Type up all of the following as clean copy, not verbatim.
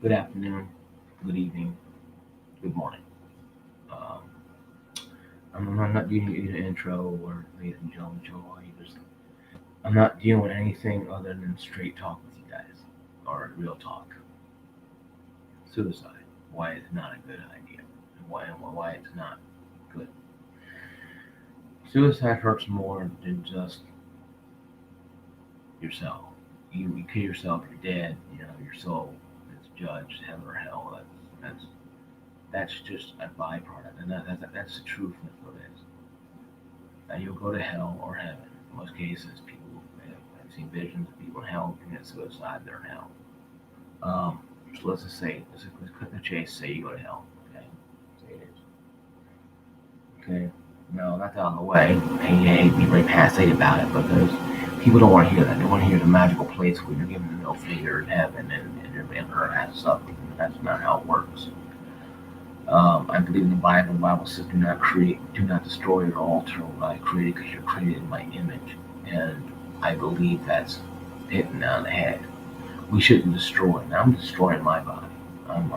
Good afternoon, good evening, good morning. Um, I'm not doing either intro or ladies and gentlemen, Joe Just I'm not dealing with anything other than straight talk with you guys, or real talk. Suicide. Why it's not a good idea. Why it's not good. Suicide hurts more than just yourself. You kill yourself, you're dead. Your soul is judged, heaven or hell. That's just a byproduct, and that's the truth of what it is. You'll go to hell or heaven. In most cases, people have seen visions of people in hell commit suicide. They're in hell. So let's cut the chase. Say you go to hell. Okay, say it is. Okay, no, that's out of the way. Hey, be very passe about it because people don't want to hear that. They want to hear the magical place where you're given the middle finger in heaven and you're being hurt as something. That's not how it works. I believe in the Bible. The Bible says, do not destroy or alter what I created because you're created in my image." And I believe that's hitting on the head. We shouldn't destroy. Now I'm destroying my body. I'm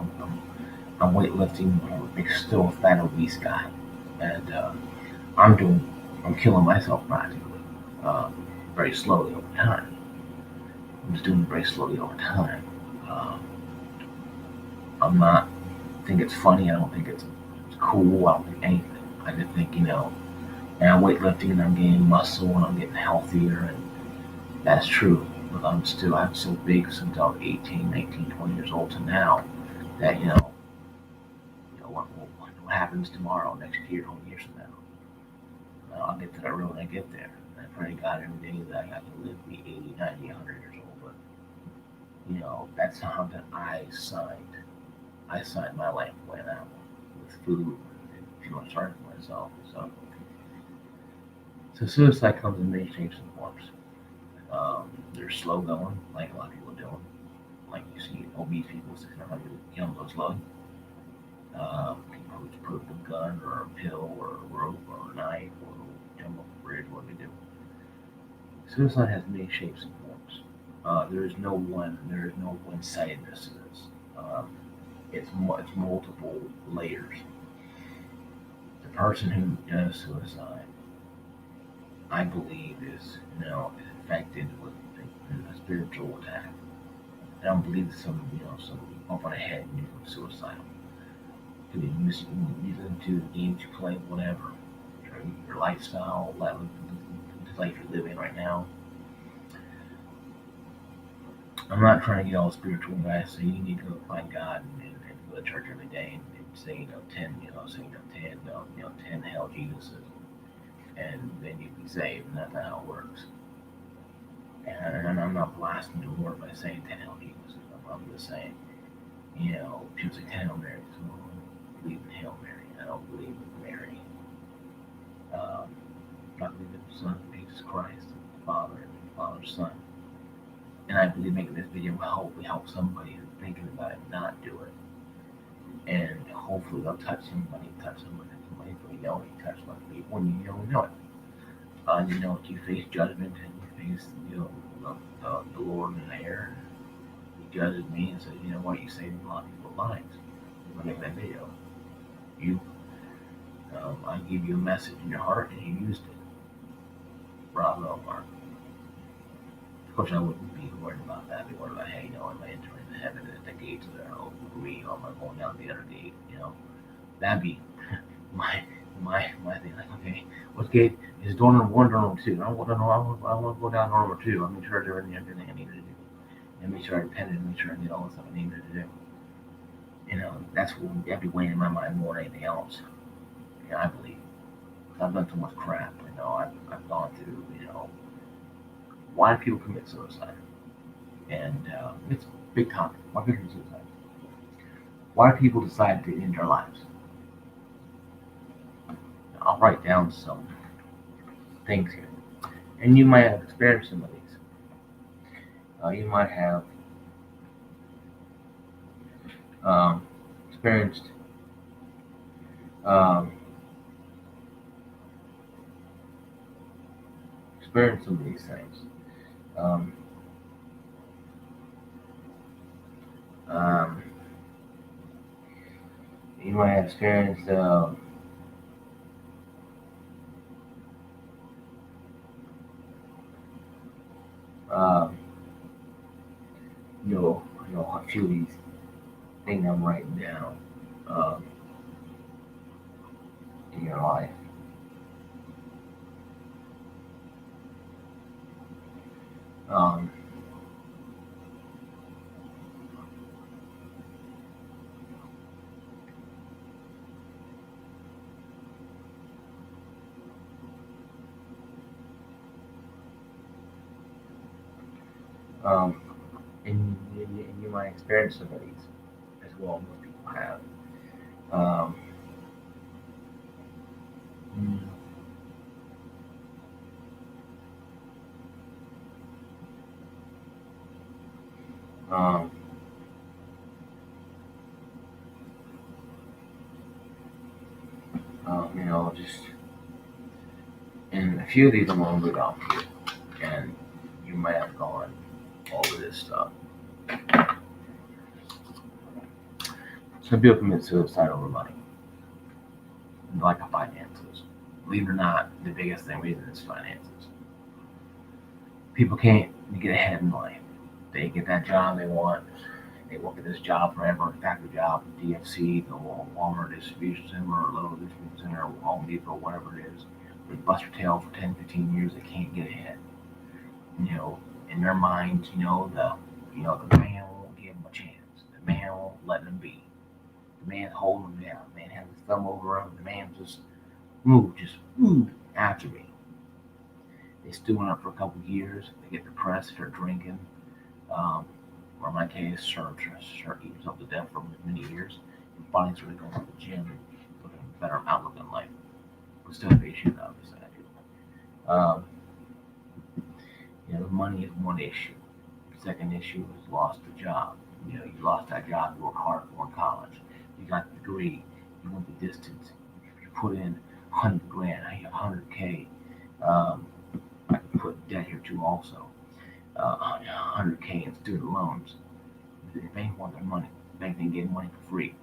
weightlifting. I'm a big, still fat, obese guy, and I'm doing. I'm killing myself practically, uh, very slowly over time. I'm just doing it very slowly over time. Um, I'm not think it's funny. I don't think it's cool. I don't think anything. I just think and I'm weightlifting and I'm gaining muscle and I'm getting healthier and that's true. But I'm so big since I was 18, 19, 20 years old to now that what happens tomorrow, next year, 20 years from now. I'll get to that road when I get there. And I pray to God every day that I can live to be 80, 90, 100 years old. But that's something I signed. I signed my life away now with food and feeling sorry for myself. So suicide comes in many shapes and forms. They're slow going, like a lot of people are doing. Like you see obese people 600 go slow. People who put a gun or a pill or a rope or a knife or jump off a bridge, what they do. Suicide has many shapes and forms. There is no one-sidedness to this. Um, it's multiple layers. The person who does suicide, I believe, is infected with a spiritual attack. I don't believe that some bump on the head and you're suicidal. Could be using to games you play, whatever. Your lifestyle, the life you're living right now. I'm not trying to get all spiritual, guys. So you need to go find God and go to church every day and say 10 hell Jesuses, and then you be saved. And that's not how it works. And I'm not blasting the Lord by saying 10 hell Jesuses. I'm just saying, people say 10 Hail Marys. Well, I believe in Hail Mary. I don't believe in Mary. I believe in the Son of Jesus Christ, the Father, and the Father's Son. And I believe making this video will help somebody who's thinking about it not do it. And hopefully they'll touch somebody so you know you touch my feet when you know it. You face judgment and you face the Lord in there. He judges me and says, you know what, you saved a lot of people's lives. I'm gonna make that video. You I give you a message in your heart and you used it. Bravo, Mark. Of course, I wouldn't be worried about that. I'd be worried about, hey, am I entering the heaven at the gates that are open for me, or am I going down the other gate? That'd be my thing. Like, okay, what gate is door number one, door number two? I want to know. I want to go down door number two. I make sure I do everything I need to do, and make sure I repented, and make sure I did all the stuff I needed to do. That's what that'd be weighing in my mind more than anything else. I believe. I've done so much crap. I've gone through. Why do people commit suicide? And it's a big topic. Why do people commit suicide? Why do people decide to end their lives? I'll write down some things here, and you might have experienced some of these. You might have experienced um, some of these things. Um, um, You might have experienced um, a few of these things I'm writing down um, in your life. Um, um, and you might experience some of these as well. Most people have. Um, mm, um, just and a few of these I'm gonna read off to you, and you might have gone over this stuff. Some people commit suicide over money, like finances. Believe it or not, the biggest reason is finances. People can't get ahead in life. They get that job they want. They work at this job forever, factory job, DFC, the Walmart distribution center, or Lowe's distribution center, or Home Depot, whatever it is. They bust their tail for 10, 15 years. They can't get ahead. In their minds, the man won't give them a chance. The man won't let them be. The man's holding them down. The man has his thumb over them. The man just move after me. They stew on it for a couple of years. They get depressed, start drinking. Um, or in my case, start eating themselves to death for many years. And finally, started going to the gym and looking at a better outlook in life. We still have issues, obviously. I do. Money is one issue. The second issue is lost the job. You lost that job. You worked hard for in college. You got the degree. You went the distance. You put in 100 grand. I have 100K. Um, I can put debt here too also. 100K in student loans. The bank wants their money. The bank didn't get money for free.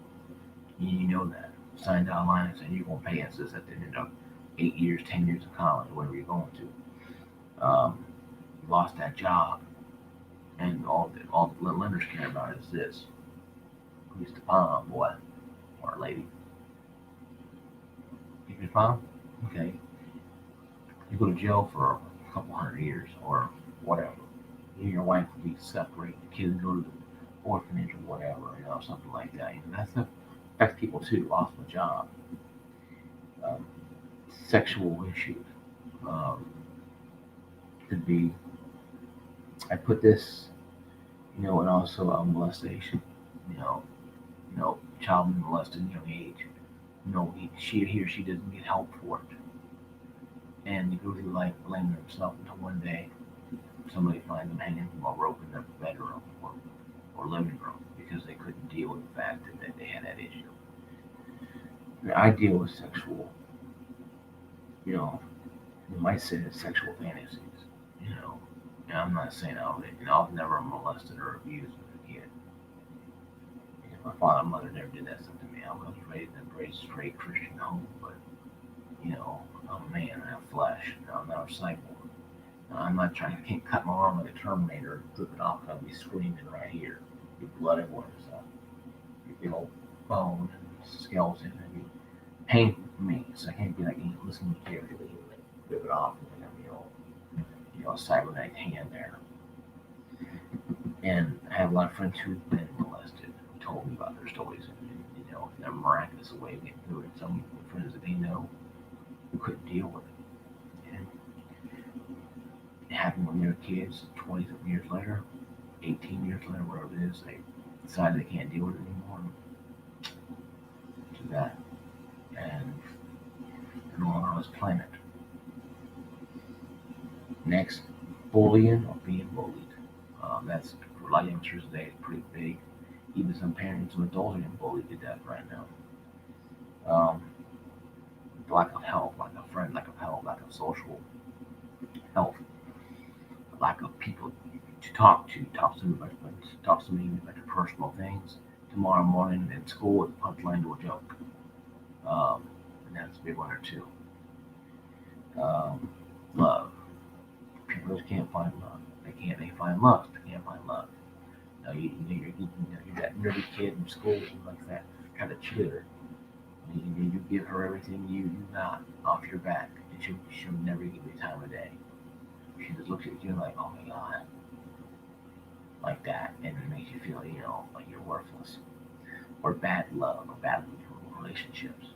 You know that. Signed down line and said you're going to pay us this at the end of 8 years, 10 years of college, whatever you're going to. You lost that job, and all the lenders care about is this: who's the palm, boy or lady? Keep your palm, okay. You go to jail for a couple 100 years or whatever. You and your wife will be separated. The kids go to the orphanage or whatever, something like that. That stuff affects people too. Lost a job, um, sexual issues. Um, could be. I put this, and also molestation. You know, child molested at a young age. He or she doesn't get help for it, and they go through life blaming themselves until one day somebody finds them hanging from a rope in their bedroom or living room because they couldn't deal with the fact that they had that issue. I deal with sexual, you know, you might say it's sexual fantasies, you know. And I'm not saying I was never molested or abused as a kid. My father and mother never did that stuff to me. I was raised in a very straight Christian home, but I'm a man, I have flesh. I'm not a cyborg. I'm not trying to can't cut my arm like a Terminator and flip it off. I'll be screaming right here. Your blood everywhere. So your big old bone and skeleton and be painful for me. So I can't be like listening carefully and like rip it off and have a cybernetic hand there. And I have a lot of friends who've been molested who told me about their stories and their miraculous way of getting through it. Some friends that they know who couldn't deal with it. And it happened when they were kids, 20 something years later, 18 years later, whatever it is, they decide they can't deal with it anymore. Do that. And they're no longer on this planet. Next, bullying or being bullied. That's for a lot of youngsters today, it's pretty big. Even some parents and adults are getting bullied to death right now. Um, lack of help, lack of friends, lack of help, lack of social health, lack of people to talk to me about their personal things, tomorrow morning in school with punchline to a joke. And that's a big one or two. Love. People just can't find love. They can't. They find lust. They can't find love. You're that nerdy kid in school who likes that kind of cheer. You give her everything you got off your back, and she'll never give you time of day. She just looks at you like, oh my god, like that, and it makes you feel, like you're worthless. Or bad love, or bad relationships.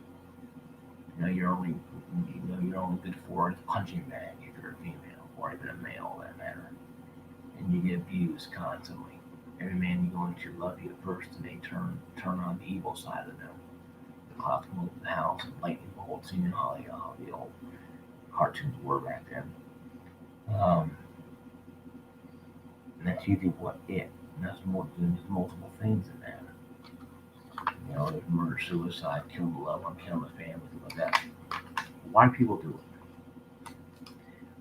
You're only good for a punching bag if you're a female, or even a male, for that matter. And you get abused constantly. Every man you're going to love you first, and they turn on the evil side of them. The clouds come over the house, and lightning bolts, how the old cartoons were back then. Um, and that's usually what it. And there's multiple things in that. There's murder, suicide, killing the loved one, killing the family, things like that. Why do people do it?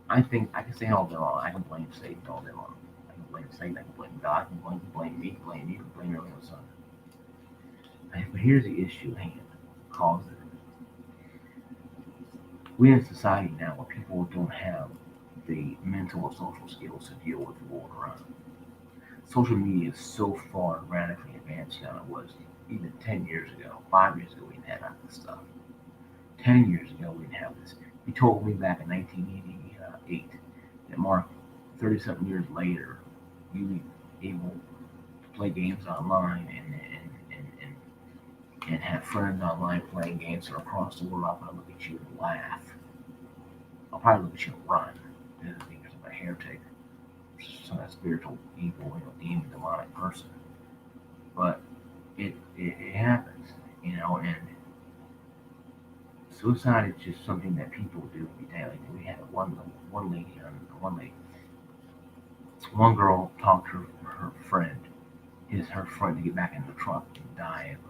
I think I can say all day long. I can blame Satan all day long. I can blame Satan. I can blame God. I can blame me. Blame you. Blame everyone else. But here's the issue at hand. Cause it. We're in a society now where people don't have the mental or social skills to deal with the world around them. Social media is so far radically advanced now than it was even 10 years ago. 5 years ago, we didn't have half this stuff. 10 years ago, we didn't have this. You told me back in 1988 that, Mark, 30 something years later, you be able to play games online and have friends online playing games from across the world. I'll probably look at you and laugh. I'll probably look at you and run. This is because I'm a heretic, some kind of spiritual evil, demon, demonic person. But it happens, and suicide is just something that people do every day. Like we had one girl talked to her friend, her friend to get back in the truck and die of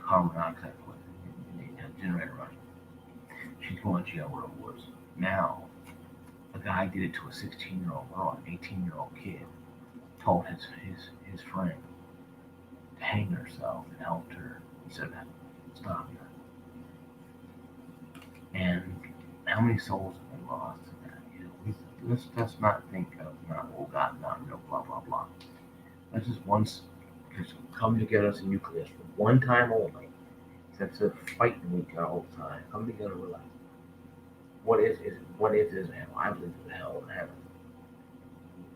carbon monoxide poisoning. A generator running. She's going to jail where it was. Now, a guy did it to a 16-year-old girl, an 18-year-old kid, told his friend to hang herself and helped her. He said, stop her. And how many souls have been lost in that? Let's not think of not, oh God, not no blah blah blah. Let's just come together as a nucleus for one time only. Instead of fighting each other all the time, come together and realize what is hell? I believe there's a hell and heaven.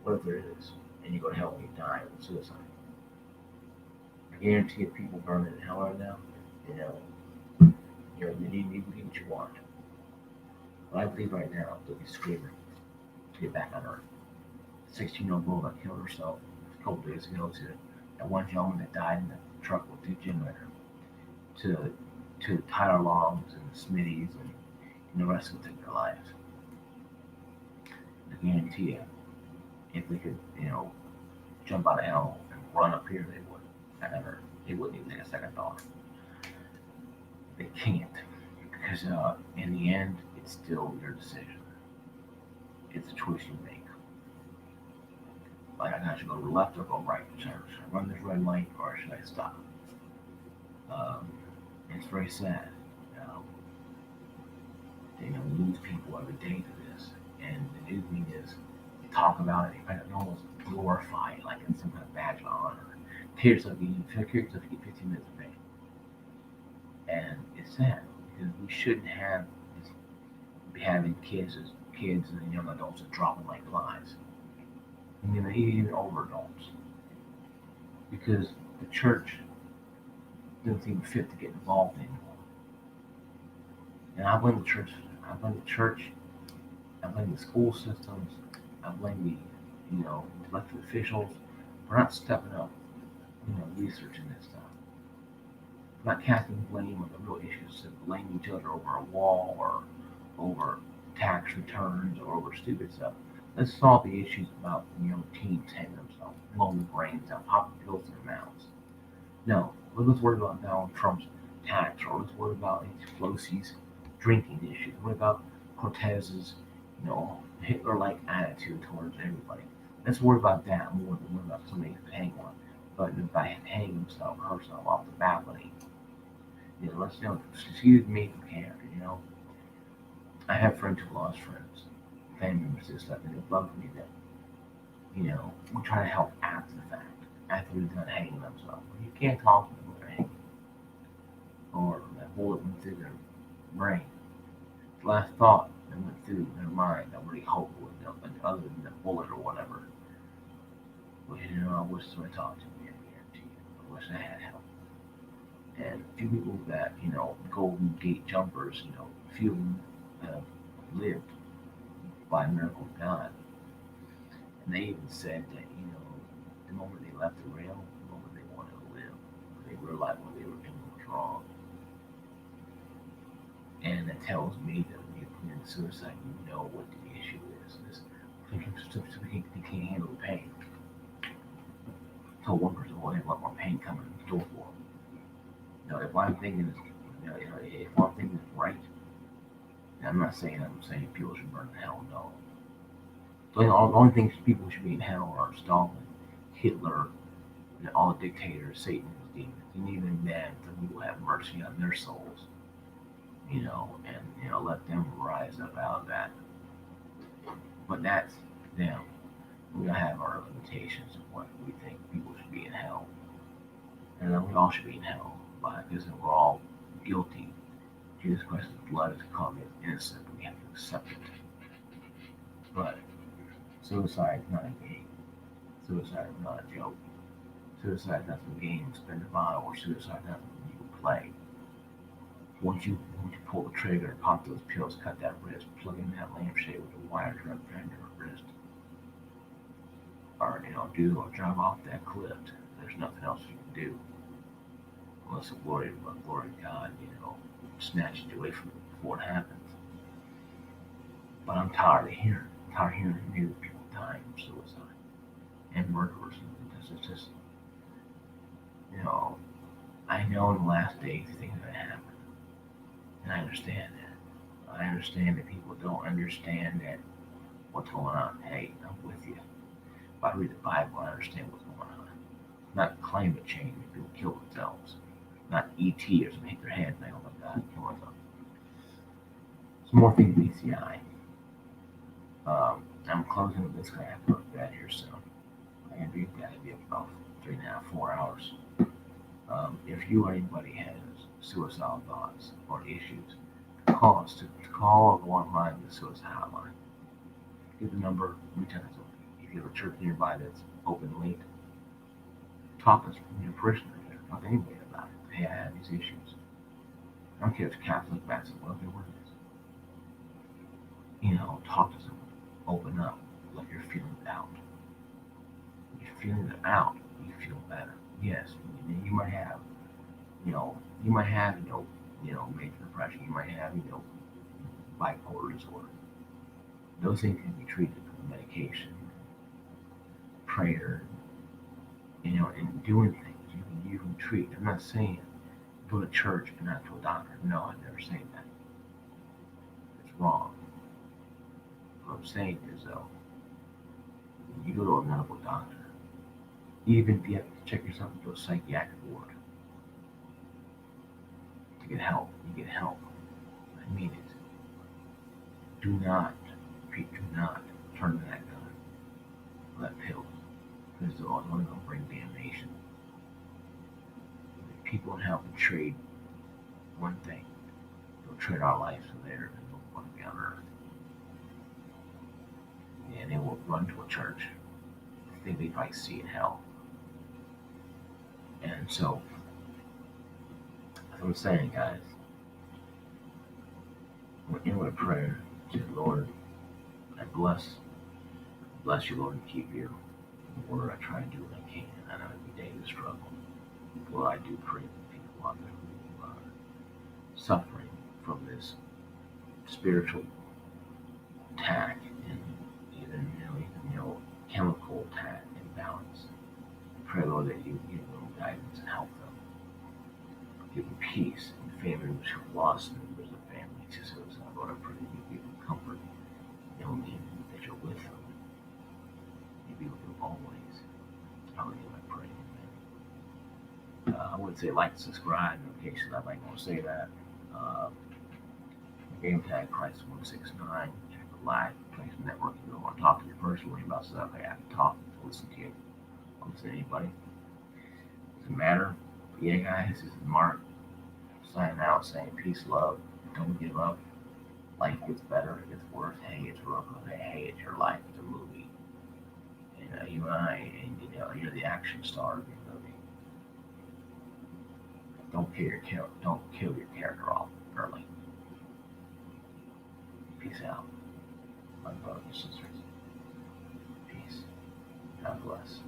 What if there is? And you go to hell and you die with suicide. I guarantee if people burning in hell right now, you know, you need to get what you want. But I believe right now they'll be screaming to get back on Earth. 16-year-old girl that killed herself a couple days ago to that one gentleman that died in the truck with the generator to Tyler Longs and the Smitties and the rest of them take their lives. I guarantee you, if they could, jump out of hell and run up here, they would. They wouldn't even take a second thought. They can't because in the end, it's still your decision. It's a choice you make. Like I should go to the left or go right. Should I run this red light or should I stop? Um, it's very sad. Um, lose people every day to this. And the new thing is, you talk about it, you kind of almost glorify it like it's some kind of badge of honor. Tear yourself, you get 15 minutes of pain. And it's sad because we shouldn't have having kids and young adults that dropping like flies. Even older adults. Because the church doesn't seem fit to get involved anymore. And I blame the church. I blame the church. I blame the school systems. I blame the elected officials for not stepping up, researching this stuff. Not casting blame on the real issues, to blame each other over a wall or over tax returns or over stupid stuff. Let's solve the issues about teens hanging themselves, blowing their brains out, popping pills in their mouths. No, let's worry about Donald Trump's tax, or let's worry about Pelosi's drinking issues. What about Cortez's, Hitler-like attitude towards everybody? Let's worry about that more than worry about somebody hanging on. But by hanging himself or herself off the balcony, let's excuse me from character. I have friends who lost friends, family members and stuff, and it bugs me that we try to help after the fact, after we've done hanging themselves. You can't talk to them when they're hanging, or that bullet went through their brain. The last thought that went through their mind, I really hope it was nothing other than the bullet or whatever. Well, I wish somebody talked to me. I guarantee you. I wish I had help. And few people that Golden Gate jumpers, few of them have lived by the miracle of God. And they even said that, the moment they left the rail, the moment they wanted to live, they realized what they were doing was wrong. And that tells me that when you commit suicide, you know what the issue is. You can't handle the pain. I told one person, well, they have a lot more pain coming in store for them. If I'm thinking is, if what I'm thinking is right, and I'm saying people should burn in hell. No. The only things people should be in hell are Stalin, Hitler, and all the dictators, Satan, and demons. And even then, we will have mercy on their souls, and let them rise up out of that. But that's them. We all have our limitations of what we think people should be in hell. And then we all should be in hell, because we're all guilty. Jesus Christ's blood has called me innocent, and we have to accept it. But suicide is not a game. Suicide is not a joke. Suicide is not some game to spend a bottle, or suicide is not something you can play. Once you pull the trigger, pop those pills, cut that wrist, plug in that lampshade with a wire around your wrist, or drive off that cliff. There's nothing else you can do unless the glory of God, snatches you away from it before it happens. But I'm tired of hearing the news, people dying from suicide and murderers. It's just, I know in the last days things are going to happen. And I understand that. I understand that people don't understand that what's going on. Hey, I'm with you. If I read the Bible, I understand what's going on. Not climate change, people kill themselves. Not ET or something hit their head and they, oh my God, kill myself. Some more things BCI. I'm closing with this guy. I have to go to bed here soon. I'm going to be about 3.5, 4 hours. If you or anybody has suicidal thoughts or issues, call or go online to the suicide hotline. Give the number, reach out to them. If you have a church nearby that's open late, talk to your parishioners there. Talk to anybody about it. Hey, I have these issues. I don't care if it's Catholic, Baptist, whatever it is. Talk to someone. Open up. Let your feelings out. When your feelings are out, you feel better. Yes, you might have, major depression. You might have, bipolar disorder. Those things can be treated with medication, prayer, and doing things. You can treat. I'm not saying go to church and not to a doctor. No, I'm never saying that. It's wrong. What I'm saying is, though, you go to a medical doctor, even if you have to check yourself into a psychiatric ward to get help, you get help. I mean it. Do not turn to that gun or that pill, because they're only going to bring damnation. If people in hell can trade one thing, they'll trade our lives for theirs, and they'll want to be on earth. And they will run to a church, think they might see in hell. And so, as I'm saying, guys, we're in with a prayer to the Lord. I bless you, Lord, and keep you. Lord, I try to do what I can. I know every day is a struggle. Lord, I do pray for people out there who are suffering from this spiritual attack and even chemical attack imbalance. I pray, Lord, that you give them guidance and help them. Give them peace and families who lost members of family to suicide. Lord, I pray that you give them comfort, knowing that you're with them. You be with them always. Hallelujah, I pray. Amen. would say like, subscribe, notifications. I might want to say that. Uh, Game tag price 169. Check the live place network. If you don't want to talk to me personally about stuff, I have to talk, listen to you. I'll listen to anybody. Doesn't matter. But yeah, guys, this is Mark signing out, saying peace, love. Don't give up. Life gets better, it gets worse. Hey, it's real good. Hey, it's your life. It's a movie. You and I, and you're the action star of your movie. Don't kill your character off early. Peace out, my brothers and sisters. Peace. God bless.